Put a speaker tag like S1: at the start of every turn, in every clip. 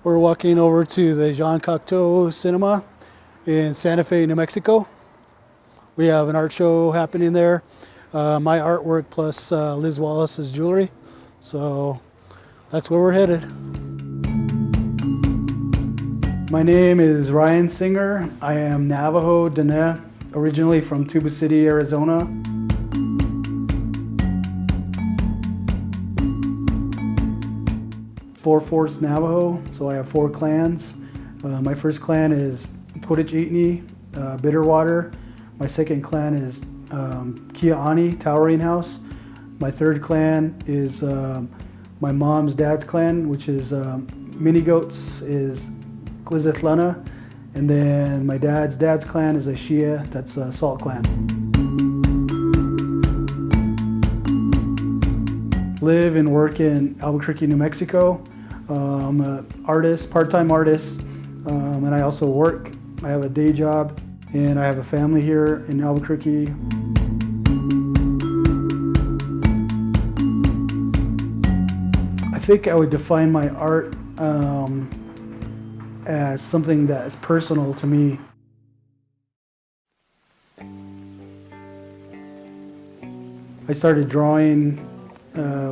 S1: We're walking over to the Jean Cocteau Cinema in Santa Fe, New Mexico. We have an art show happening there. My artwork plus Liz Wallace's jewelry. So that's where we're headed. My name is Ryan Singer. I am Navajo Dine, originally from Tuba City, Arizona. Four Forts Navajo, so I have 4 clans. My first clan is Potechitni, Bitterwater. My second clan is Kia'ani, Towering House. My third clan is my mom's dad's clan, which is Mini Goats, is Glizithlana. And then my dad's clan is a Shia, that's a Salt Clan. Live and work in Albuquerque, New Mexico. I'm an artist, part-time artist, and I also work. I have a day job, and I have a family here in Albuquerque. I think I would define my art as something that is personal to me. I started drawing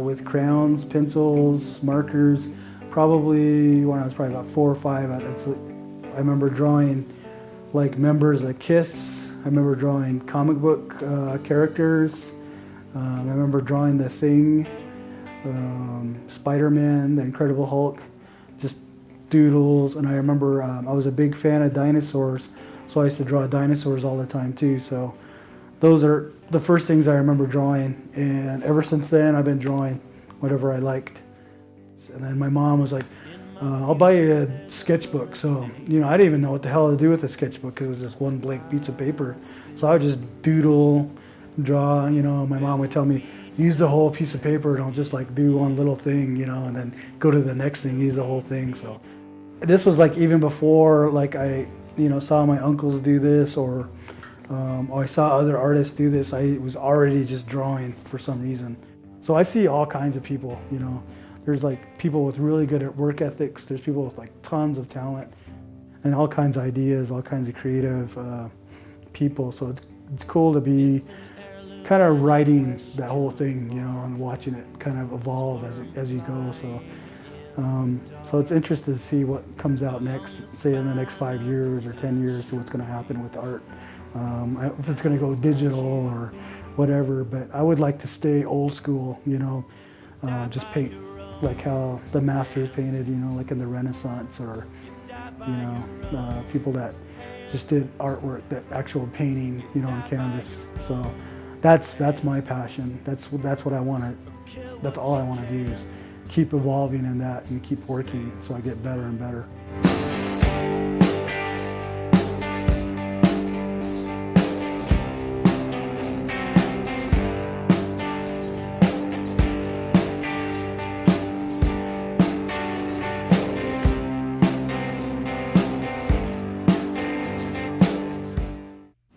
S1: with crayons, pencils, markers, probably when I was probably about 4 or 5. I remember drawing like members of Kiss. I remember drawing comic book characters. I remember drawing The Thing, Spider-Man, The Incredible Hulk, just doodles. And I remember I was a big fan of dinosaurs, so I used to draw dinosaurs all the time too. So those are the first things I remember drawing, and ever since then I've been drawing whatever I liked. And then my mom was like, I'll buy you a sketchbook. So, I didn't even know what the hell to do with a sketchbook because it was just one blank piece of paper. So I would just doodle, draw, my mom would tell me, use the whole piece of paper, don't just like do one little thing, and then go to the next thing, use the whole thing. So this was like even before like I, saw my uncles do this or I saw other artists do this. I was already just drawing for some reason. So I see all kinds of people, There's like people with really good work ethics. There's people with like tons of talent and all kinds of ideas, all kinds of creative people. So it's cool to be kind of writing that whole thing, and watching it kind of evolve as you go. So it's interesting to see what comes out next, say in the next 5 years or 10 years, see what's going to happen with art. If it's going to go digital or whatever, but I would like to stay old school, just paint like how the masters painted, like in the Renaissance, or, people that just did artwork, that actual painting, on canvas. So that's my passion. That's what I want to, that's all I want to do is keep evolving in that and keep working so I get better and better.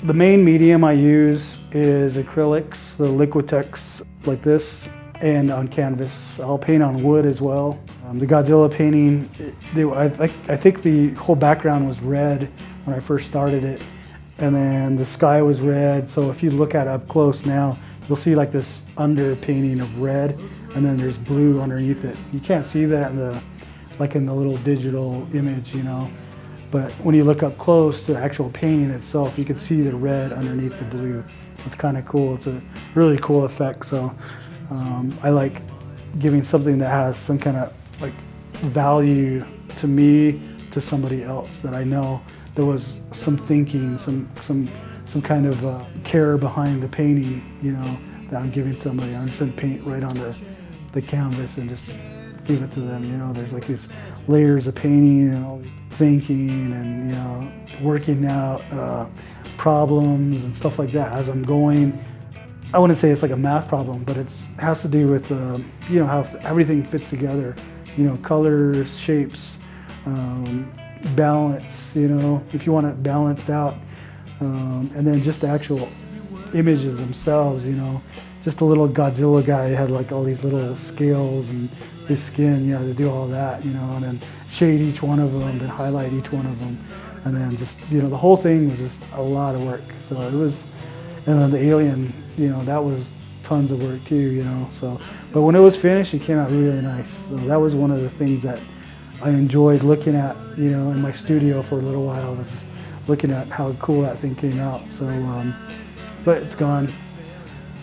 S1: The main medium I use is acrylics, the Liquitex like this, and on canvas. I'll paint on wood as well. The Godzilla painting, I think the whole background was red when I first started it, and then the sky was red. So if you look at it up close now, you'll see like this under painting of red, and then there's blue underneath it. You can't see that in the little digital image, But when you look up close to the actual painting itself, you can see the red underneath the blue. It's kind of cool. It's a really cool effect. So I like giving something that has some kind of like value to me, to somebody else, that I know there was some thinking, some kind of care behind the painting, that I'm giving to somebody. I'm just gonna paint right on the canvas and just give it to them. There's like these layers of painting and all the thinking and working out problems and stuff like that as I'm going. I wouldn't say it's like a math problem, but it has to do with how everything fits together. Colors, shapes, balance. If you want it balanced out, and then just the actual images themselves. Just a little Godzilla guy had like all these little scales and his skin, to do all that, and then shade each one of them, then highlight each one of them, and then just, the whole thing was just a lot of work. So it was, and then the alien, that was tons of work too, so, but when it was finished, it came out really nice. So that was one of the things that I enjoyed looking at, in my studio for a little while, was looking at how cool that thing came out. So, but it's gone.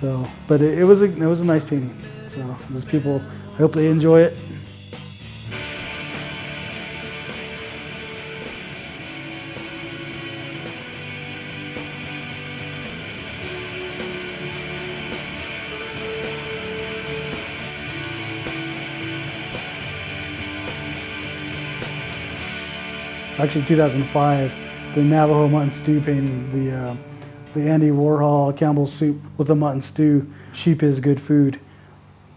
S1: So, but it was a nice painting. So those people, I hope they enjoy it. Actually, 2005, the Navajo mutton stew painting, the Andy Warhol Campbell's soup with the mutton stew. Sheep is good food.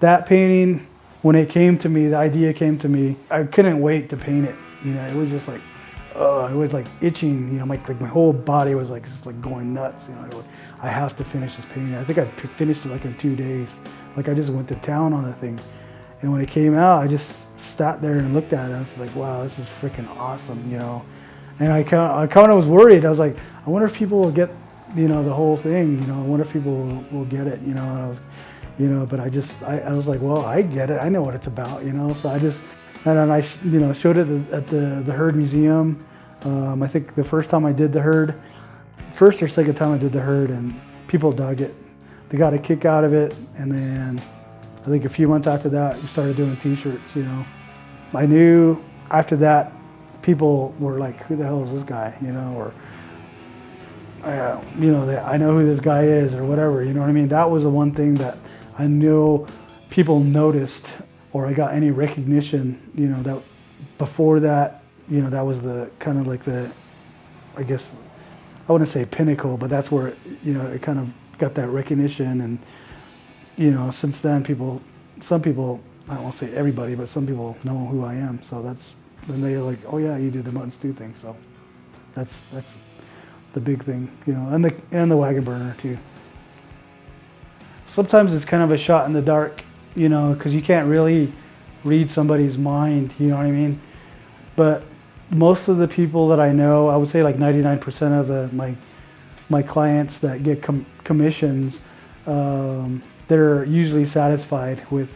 S1: That painting, when it came to me, the idea came to me, I couldn't wait to paint it. It was just like, it was like itching. My whole body was like just like going nuts. I have to finish this painting. I think I finished it like in 2 days. Like I just went to town on the thing. And when it came out, I just sat there and looked at it. I was like, wow, this is freaking awesome, And I kind of was worried. I was like, I wonder if people will get, the whole thing, I wonder if people will get it, And I was, but I was like, well, I get it. I know what it's about, So I just, and then I, showed it at the Herd Museum. I think the first time I did the Herd, first or second time I did the Herd, and people dug it. They got a kick out of it, and then I think a few months after that, we started doing t-shirts, I knew after that, people were like, who the hell is this guy, or, I know who this guy is or whatever, you know what I mean? That was the one thing that I knew people noticed, or I got any recognition, that before that, that was the kind of like the, I guess, I wouldn't say pinnacle, but that's where, it kind of got that recognition. And, since then some people, I won't say everybody, but some people know who I am. So then they're like, oh yeah, you did the mutton stew thing. So that's the big thing, and the wagon burner too. Sometimes it's kind of a shot in the dark, because you can't really read somebody's mind, you know what I mean? But most of the people that I know, I would say like 99% of my clients that get commissions, they're usually satisfied with,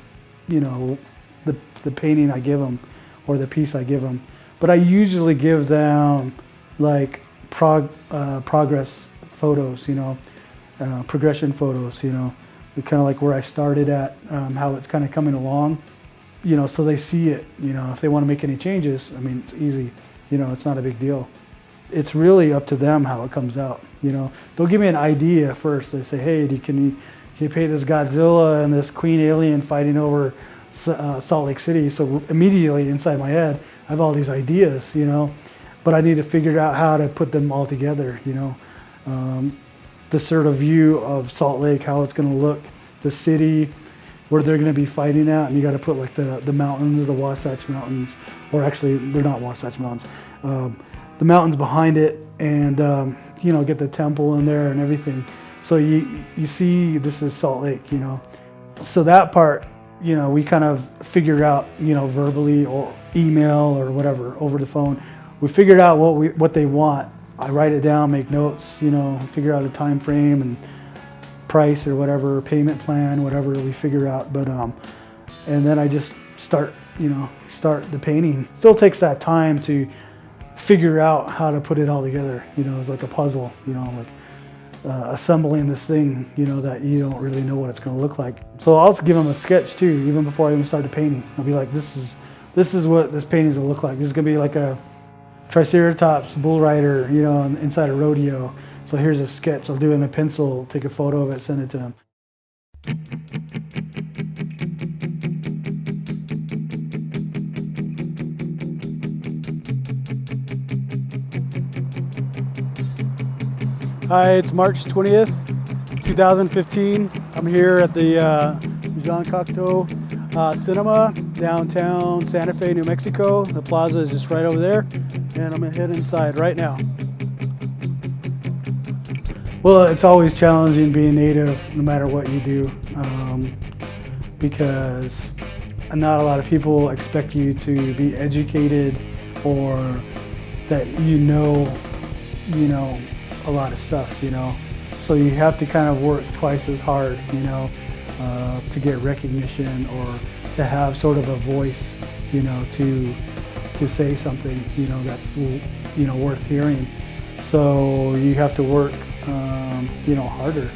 S1: the painting I give them or the piece I give them. But I usually give them like progress photos, progression photos, kind of like where I started at, how it's kind of coming along, so they see it, if they want to make any changes, I mean, it's easy, it's not a big deal. It's really up to them how it comes out, They'll give me an idea first. They say, hey, can you paint this Godzilla and this Queen Alien fighting over Salt Lake City? So immediately inside my head, I have all these ideas, but I need to figure out how to put them all together, the sort of view of Salt Lake, how it's going to look, the city, where they're going to be fighting at, and you got to put like the mountains, the Wasatch Mountains, or actually they're not Wasatch Mountains, the mountains behind it, and get the temple in there and everything. So you see this is Salt Lake, So that part, we kind of figured out, verbally or email or whatever over the phone. We figured out what they want. I write it down, make notes, figure out a time frame and price or whatever, payment plan, whatever we figure out. But and then I just start the painting. Still takes that time to figure out how to put it all together. It's like a puzzle. Like assembling this thing, that you don't really know what it's going to look like. So I'll also give them a sketch too, even before I even start the painting. I'll be like, this is what this painting's going to look like. This is going to be like a Triceratops bull rider, inside a rodeo. So here's a sketch. I'll do it in a pencil, take a photo of it, send it to him. Hi, it's March 20th, 2015. I'm here at the Jean Cocteau Cinema, downtown Santa Fe, New Mexico. The plaza is just right over there, and I'm gonna head inside right now. Well, it's always challenging being native, no matter what you do, because not a lot of people expect you to be educated or that you know a lot of stuff, So you have to kind of work twice as hard, to get recognition or to have sort of a voice, to say something, that's, worth hearing. So you have to work, harder,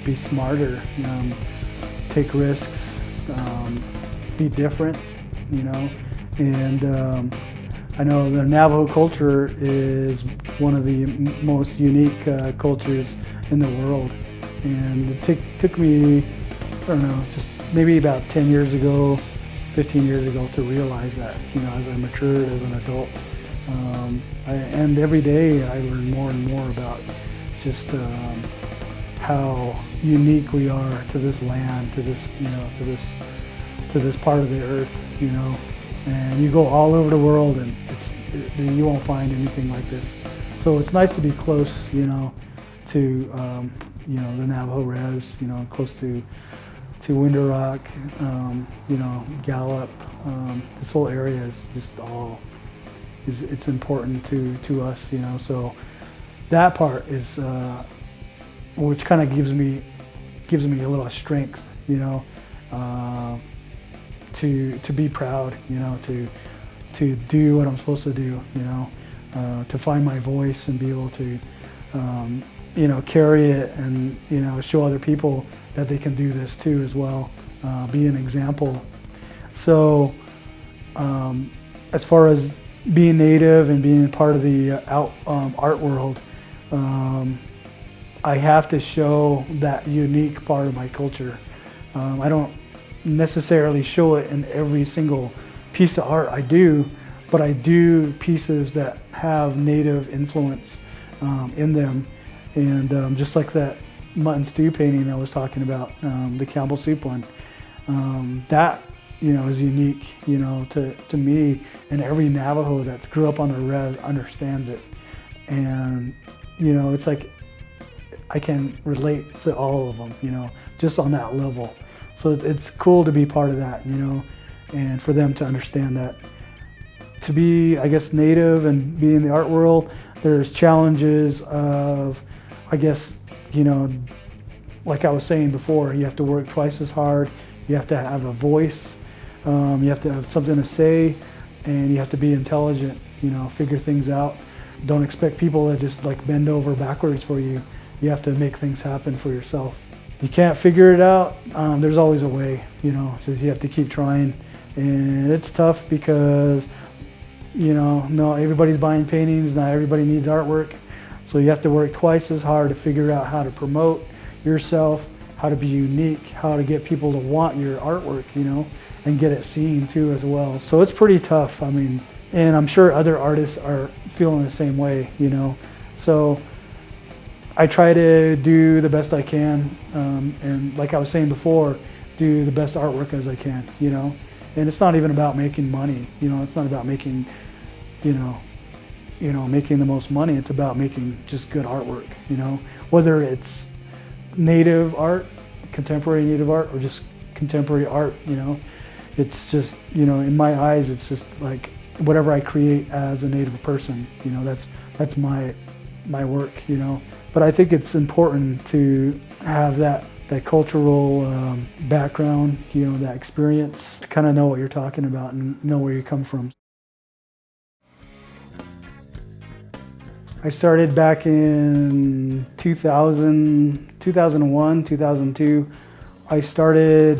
S1: be smarter, take risks, be different, and I know the Navajo culture is one of the most unique cultures in the world, and it took me, I don't know, just maybe about 10 years ago, 15 years ago to realize that, as I matured as an adult. And every day I learn more and more about just how unique we are to this land, to this, to this part of the earth, And you go all over the world, and you won't find anything like this. So it's nice to be close, to the Navajo res, close to Window Rock, Gallup. This whole area is just it's important to us, So that part is which kind of gives me a little strength, to be proud, to do what I'm supposed to do, to find my voice and be able to, carry it and, show other people that they can do this too as well, be an example. So as far as being Native and being part of the art world, I have to show that unique part of my culture. I don't necessarily show it in every single piece of art I do, but I do pieces that have Native influence in them. And just like that mutton stew painting I was talking about, the Campbell soup one, that is unique, to me, and every Navajo that's grew up on the res understands it. And, it's like I can relate to all of them, just on that level. So it's cool to be part of that, and for them to understand that. To be, I guess, Native and be in the art world, there's challenges of, I guess, like I was saying before, you have to work twice as hard, you have to have a voice, you have to have something to say, and you have to be intelligent, figure things out. Don't expect people to just like bend over backwards for you. You have to make things happen for yourself. You can't figure it out, there's always a way, so you have to keep trying. And it's tough because, not everybody's buying paintings, not everybody needs artwork. So you have to work twice as hard to figure out how to promote yourself, how to be unique, how to get people to want your artwork, and get it seen too as well. So it's pretty tough, and I'm sure other artists are feeling the same way, So I try to do the best I can, and like I was saying before, do the best artwork as I can, And it's not even about making money, it's not about making, making the most money. It's about making just good artwork, Whether it's Native art, contemporary Native art, or just contemporary art, It's just, in my eyes, it's just like whatever I create as a Native person, that's my work, But I think it's important to have that cultural background, that experience, to kind of know what you're talking about and know where you come from. I started back in 2001, 2002. I started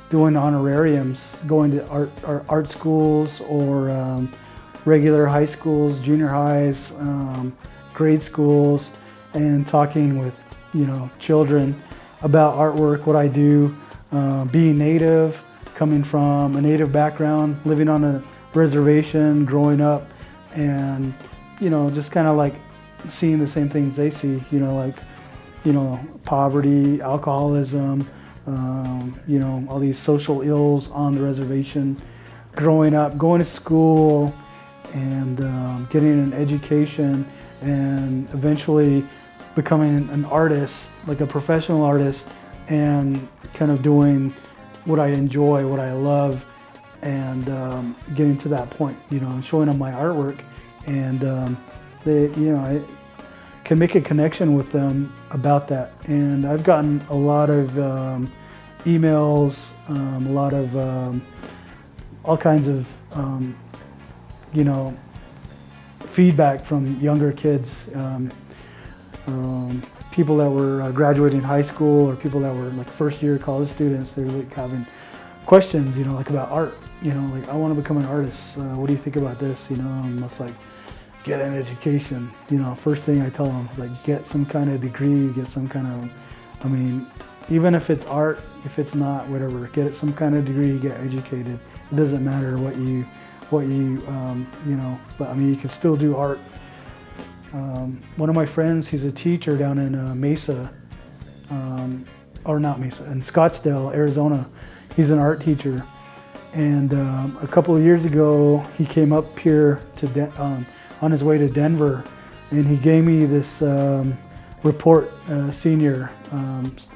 S1: doing honorariums, going to art schools or regular high schools, junior highs, grade schools, and talking with children about artwork, what I do, being Native, coming from a Native background, living on a reservation, growing up, and just kind of like seeing the same things they see, poverty, alcoholism, all these social ills on the reservation, growing up, going to school, and getting an education, and eventually becoming an artist, like a professional artist, and kind of doing what I enjoy, what I love, and getting to that point, and showing them my artwork, and I can make a connection with them about that. And I've gotten a lot of emails, a lot of all kinds of feedback from younger kids, people that were graduating high school, or people that were like first year college students. They're like having questions, like about art, like, I want to become an artist. What do you think about this? And it's like, get an education. First thing I tell them is like, get some kind of degree, get some kind of, even if it's art, if it's not, whatever, get some kind of degree, get educated. It doesn't matter what you but you can still do art. One of my friends, he's a teacher down in Mesa, or not Mesa, in Scottsdale, Arizona. He's an art teacher. And a couple of years ago, he came up here to on his way to Denver, and he gave me this report.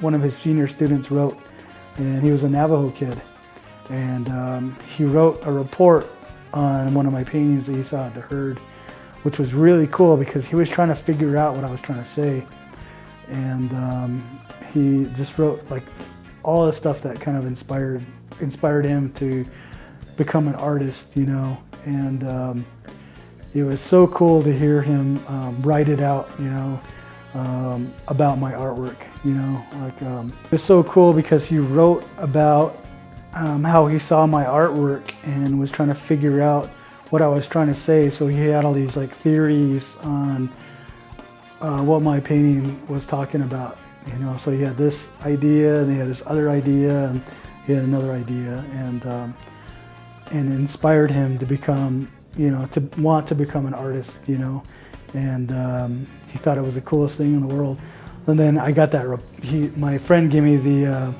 S1: One of his senior students wrote, and he was a Navajo kid. And he wrote a report on one of my paintings that he saw at the herd, which was really cool because he was trying to figure out what I was trying to say. And he just wrote like all the stuff that kind of inspired him to become an artist, and it was so cool to hear him write it out, about my artwork, it was so cool because he wrote about how he saw my artwork and was trying to figure out what I was trying to say. So he had all these like theories on what my painting was talking about, so he had this idea, and he had this other idea, and he had another idea, and it inspired him to become, to want to become an artist, and he thought it was the coolest thing in the world. And then I got that, my friend gave me the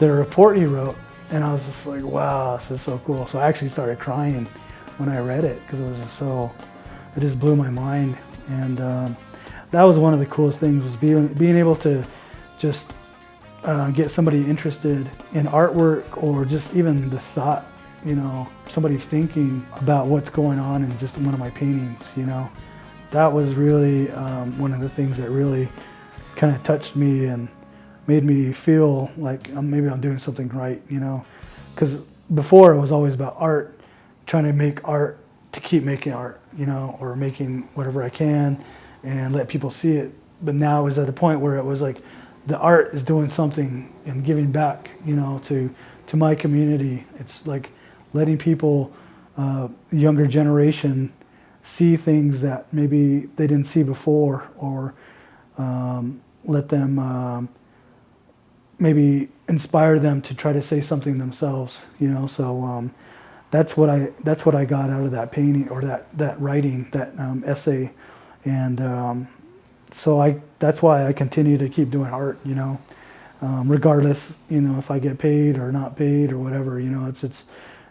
S1: report he wrote, and I was just like, wow, this is so cool. So I actually started crying when I read it, because it just blew my mind. And that was one of the coolest things, was being able to just get somebody interested in artwork, or just even the thought, somebody thinking about what's going on in just one of my paintings, That was really one of the things that really kind of touched me and made me feel like maybe I'm doing something right, Because before it was always about art, trying to make art to keep making art, or making whatever I can and let people see it. But now it was at a point where it was like the art is doing something and giving back, to my community. It's like letting people, younger generation, see things that maybe they didn't see before, or let them maybe inspire them to try to say something themselves, So that's what I got out of that painting, or that writing, that essay, and so that's why I continue to keep doing art, regardless, if I get paid or not paid or whatever,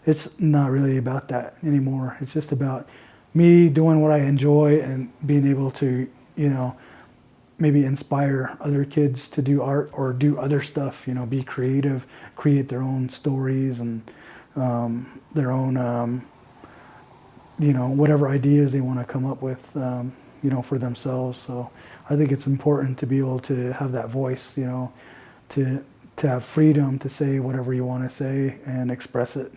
S1: it's not really about that anymore. It's just about me doing what I enjoy and being able to, maybe inspire other kids to do art or do other stuff, be creative, create their own stories and their own, whatever ideas they want to come up with, for themselves. So I think it's important to be able to have that voice, to have freedom to say whatever you want to say and express it,